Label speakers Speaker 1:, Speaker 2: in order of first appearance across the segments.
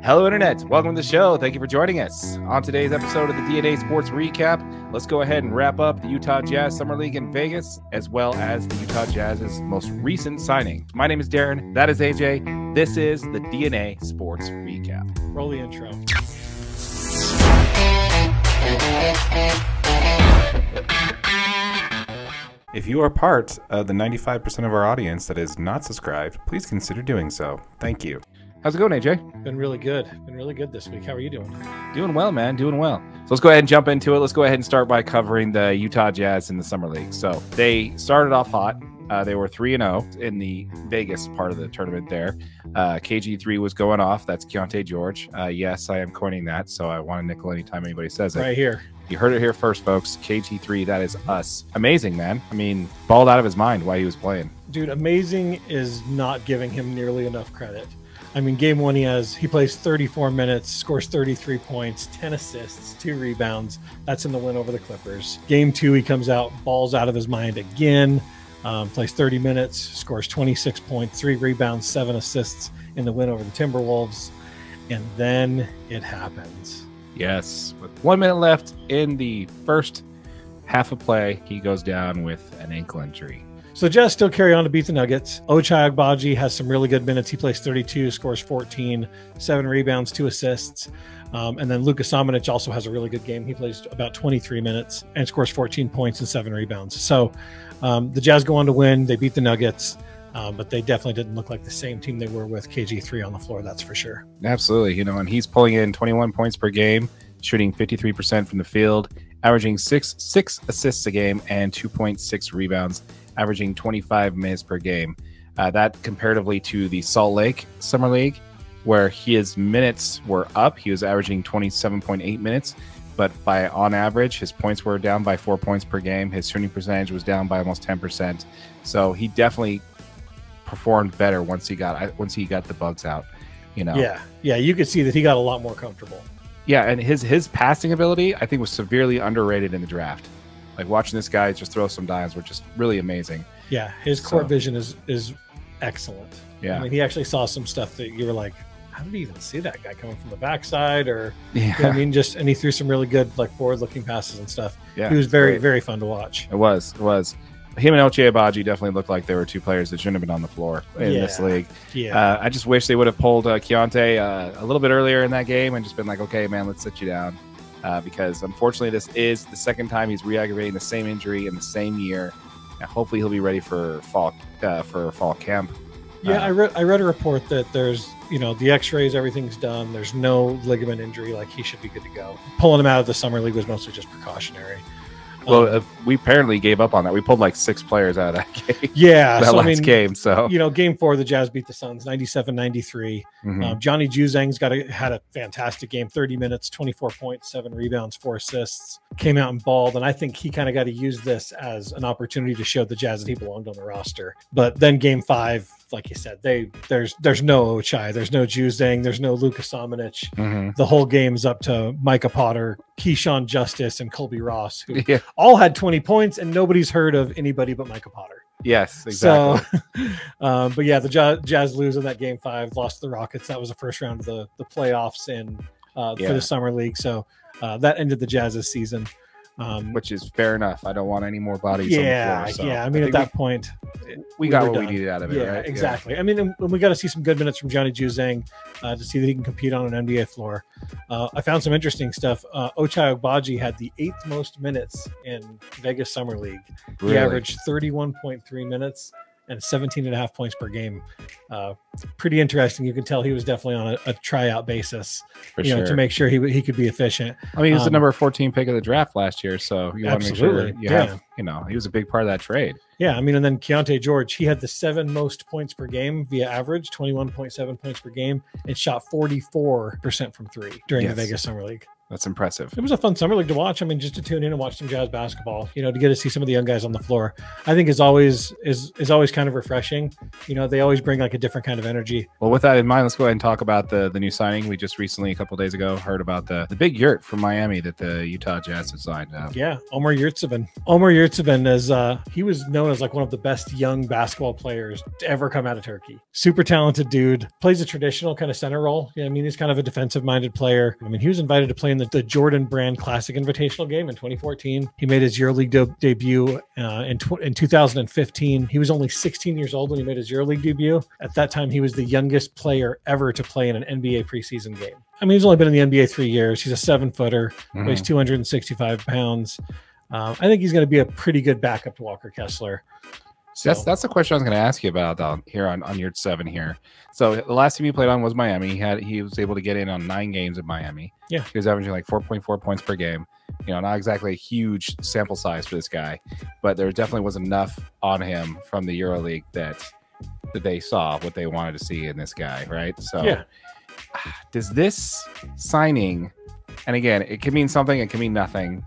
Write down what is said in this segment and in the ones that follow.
Speaker 1: Hello, Internet. Welcome to the show. Thank you for joining us. On today's episode of the DNA Sports Recap, let's go ahead and wrap up the Utah Jazz Summer League in Vegas, as well as the Utah Jazz's most recent signing. My name is Darren. That is AJ. This is the DNA Sports Recap.
Speaker 2: Roll the intro.
Speaker 3: If you are part of the 95% of our audience that is not subscribed, please consider doing so. Thank you.
Speaker 1: How's it going, AJ?
Speaker 2: Been really good. Been really good this week. How are you doing?
Speaker 1: Doing well, man. Doing well. So let's go ahead and jump into it. Let's go ahead and start by covering the Utah Jazz in the Summer League. So they started off hot. They were 3-0 in the Vegas part of the tournament there. KG3 was going off. That's Keyonte George. Yes, I am coining that, so I want a nickel anytime anybody says it.
Speaker 2: Right here.
Speaker 1: You heard it here first, folks. KG3, that is us. Amazing, man. I mean, balled out of his mind while he was playing.
Speaker 2: Dude, amazing is not giving him nearly enough credit. I mean, game one, he plays 34 minutes, scores 33 points, 10 assists, 2 rebounds. That's in the win over the Clippers. Game two, he comes out, balls out of his mind again, plays 30 minutes, scores 26 points, 3 rebounds, 7 assists in the win over the Timberwolves. And then it happens.
Speaker 1: Yes. With 1 minute left in the first half of play, he goes down with an ankle injury.
Speaker 2: So the Jazz still carry on to beat the Nuggets. Ochai Agbaji has some really good minutes. He plays 32, scores 14, 7 rebounds, 2 assists. And then Luka Samanic also has a really good game. He plays about 23 minutes and scores 14 points and 7 rebounds. So the Jazz go on to win. They beat the Nuggets, but they definitely didn't look like the same team they were with KG3 on the floor. That's for sure.
Speaker 1: Absolutely. And he's pulling in 21 points per game, shooting 53% from the field, averaging six assists a game and 2.6 rebounds, averaging 25 minutes per game. That comparatively to the Salt Lake Summer League, where his minutes were up. He was averaging 27.8 minutes, but on average, his points were down by 4 points per game. His shooting percentage was down by almost 10%. So he definitely performed better once he got the bugs out.
Speaker 2: Yeah, you could see that he got a lot more comfortable.
Speaker 1: Yeah, and his passing ability, I think, was severely underrated in the draft. Like, watching this guy just throw some dimes were just really amazing.
Speaker 2: Yeah, his court vision is excellent.
Speaker 1: Yeah.
Speaker 2: I mean, he actually saw some stuff that you were like, how did he even see that guy coming from the backside? Or,
Speaker 1: yeah.
Speaker 2: You know what I mean? And he threw some really good, like, forward-looking passes and stuff.
Speaker 1: Yeah,
Speaker 2: he was very fun to watch.
Speaker 1: It was. Him and Ochai Agbaji definitely looked like they were 2 players that shouldn't have been on the floor in this league.
Speaker 2: Yeah.
Speaker 1: I just wish they would have pulled Keyonte a little bit earlier in that game and just been like, okay, man, let's sit you down. Because unfortunately, this is the second time he's re-aggravating the same injury in the same year. And hopefully, he'll be ready for fall camp.
Speaker 2: Yeah, I read a report that there's the X-rays, everything's done. There's no ligament injury. Like, he should be good to go. Pulling him out of the summer league was mostly just precautionary.
Speaker 1: Well, we apparently gave up on that. We pulled like 6 players out of that game.
Speaker 2: Yeah,
Speaker 1: that last game. So
Speaker 2: game 4, the Jazz beat the Suns 97-93.
Speaker 1: Mm-hmm.
Speaker 2: Johnny Juzang's had a fantastic game, 30 minutes, 24 points, 7 rebounds, 4 assists. Came out and balled, and I think he kind of got to use this as an opportunity to show the Jazz that he belonged on the roster. But then game 5, like you said, there's no Ochai, there's no Juzang, there's no Luka Samanic.
Speaker 1: Mm-hmm.
Speaker 2: The whole game's up to Micah Potter, Keyshawn Justice, and Colby Ross, who
Speaker 1: all
Speaker 2: had 20 points, and nobody's heard of anybody but Micah Potter.
Speaker 1: Yes, exactly.
Speaker 2: So, but yeah, the Jazz lose in that game 5, lost to the Rockets. That was the first round of the playoffs for the Summer League. So that ended the Jazz's season.
Speaker 1: Which is fair enough. I don't want any more bodies on the floor. So
Speaker 2: I mean, at that point,
Speaker 1: we got what we needed out of it.
Speaker 2: Yeah,
Speaker 1: right?
Speaker 2: Exactly. Yeah. I mean, we got to see some good minutes from Johnny Juzang to see that he can compete on an NBA floor. I found some interesting stuff. Ochai Agbaji had the 8th most minutes in Vegas Summer League.
Speaker 1: Really?
Speaker 2: He averaged 31.3 minutes and 17.5 points per game. Pretty interesting. You can tell he was definitely on a tryout basis, to make sure he could be efficient.
Speaker 1: I mean, he was the number 14 pick of the draft last year, so you want to make sure he was a big part of that trade.
Speaker 2: Yeah, I mean, and then Keyonte George, he had the 7 most points per game via average, 21.7 points per game, and shot 44% from 3 during the Vegas Summer League.
Speaker 1: That's impressive.
Speaker 2: It was a fun summer league to watch. I mean, just to tune in and watch some Jazz basketball, to get to see some of the young guys on the floor, I think is always kind of refreshing. They always bring like a different kind of energy.
Speaker 1: Well, with that in mind, let's go ahead and talk about the new signing. We just recently, a couple of days ago, heard about the big Yurt from Miami that the Utah Jazz had signed.
Speaker 2: Yeah, Omer Yurtseven. Omer Yurtseven is he was known as like one of the best young basketball players to ever come out of Turkey. Super talented dude. Plays a traditional kind of center role. Yeah, I mean, he's kind of a defensive-minded player. I mean, he was invited to play in the Jordan Brand Classic Invitational game in 2014. He made his EuroLeague debut in 2015. He was only 16 years old when he made his EuroLeague debut. At that time, he was the youngest player ever to play in an NBA preseason game. I mean, he's only been in the NBA 3 years. He's a 7-footer, weighs 265 pounds. I think he's going to be a pretty good backup to Walker Kessler.
Speaker 1: So that's the question I was going to ask you about here on Yurtseven here. So the last team he played on was Miami. He was able to get in on 9 games at Miami.
Speaker 2: Yeah,
Speaker 1: he was averaging like 4.4 points per game. Not exactly a huge sample size for this guy, but there definitely was enough on him from the EuroLeague that they saw what they wanted to see in this guy, right? So
Speaker 2: yeah.
Speaker 1: Does this signing, and again, it can mean something, it can mean nothing,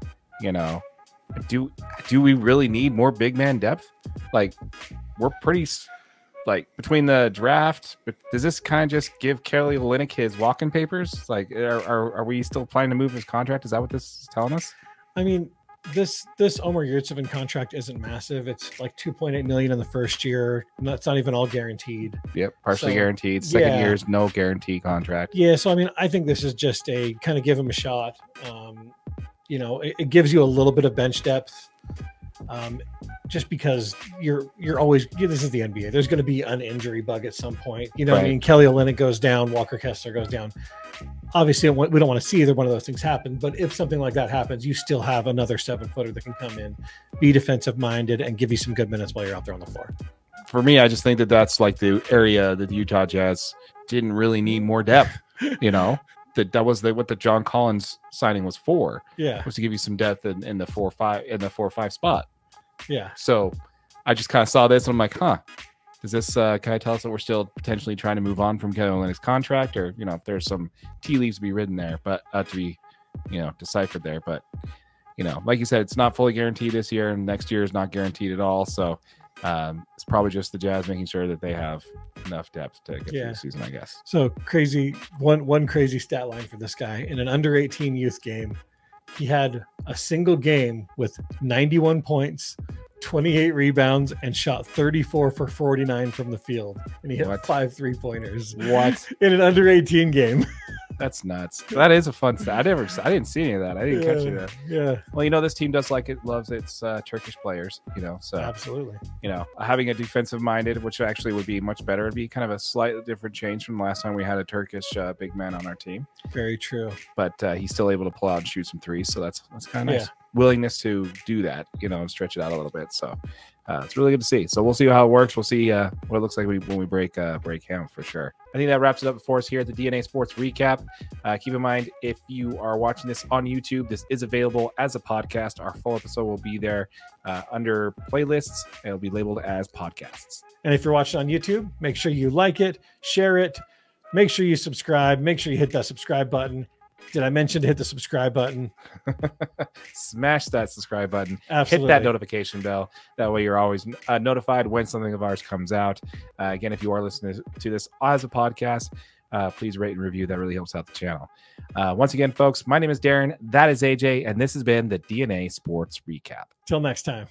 Speaker 1: do we really need more big man depth? Like, we're pretty, like, between the draft, but does this kind of just give Kelly Olynyk his walk-in papers? Like, are we still planning to move his contract? Is that what this is telling us?
Speaker 2: I mean, this Omer Yurtseven contract isn't massive. It's like $2.8 million in the first year. That's not even all guaranteed.
Speaker 1: Yep, partially guaranteed. Second year's no guarantee contract.
Speaker 2: Yeah, so I mean, I think this is just a kind of give him a shot. It gives you a little bit of bench depth. Just because you're always, this is the NBA. There's going to be an injury bug at some point. Right. I mean, Kelly Olynyk goes down, Walker Kessler goes down. Obviously, we don't want to see either one of those things happen. But if something like that happens, you still have another 7-footer that can come in, be defensive minded, and give you some good minutes while you're out there on the floor.
Speaker 1: For me, I just think that's like the area that the Utah Jazz didn't really need more depth. That was what the John Collins signing was for.
Speaker 2: Yeah,
Speaker 1: was to give you some depth in the 4-5 spot.
Speaker 2: Yeah.
Speaker 1: So I just kind of saw this and I'm like, does this kind of tell us that we're still potentially trying to move on from Kelly Olynyk's contract, or if there's some tea leaves to be written there, but to be deciphered there. But like you said, it's not fully guaranteed this year, and next year is not guaranteed at all. So it's probably just the Jazz making sure that they have enough depth to get through the season, I guess.
Speaker 2: So crazy, one crazy stat line for this guy in an under 18 youth game. He had a single game with 91 points, 28 rebounds, and shot 34 for 49 from the field. And he hit 5 3-pointers.
Speaker 1: What?
Speaker 2: In an under 18 game.
Speaker 1: That's nuts. That is a fun stat. I didn't see any of that. I didn't catch it.
Speaker 2: Yeah.
Speaker 1: Well, this team loves its Turkish players, so
Speaker 2: absolutely.
Speaker 1: Having a defensive minded, which actually would be much better. It'd be kind of a slightly different change from the last time we had a Turkish big man on our team.
Speaker 2: Very true.
Speaker 1: But he's still able to pull out and shoot some threes, so that's kind of nice. Willingness to do that, and stretch it out a little bit. So it's really good to see. So we'll see how it works. We'll see what it looks like when we break him for sure. I think that wraps it up for us here at the DNA Sports Recap. Keep in mind, if you are watching this on YouTube, this is available as a podcast. Our full episode will be there under playlists. It'll be labeled as podcasts.
Speaker 2: And if you're watching on YouTube, make sure you like it, share it, make sure you subscribe, make sure you hit that subscribe button. Did I mention to hit the subscribe button?
Speaker 1: Smash that subscribe button.
Speaker 2: Absolutely.
Speaker 1: Hit that notification bell. That way you're always notified when something of ours comes out. Again, if you are listening to this as a podcast, please rate and review. That really helps out the channel. Once again, folks, my name is Darren. That is AJ. And this has been the DNA Sports Recap.
Speaker 2: Till next time.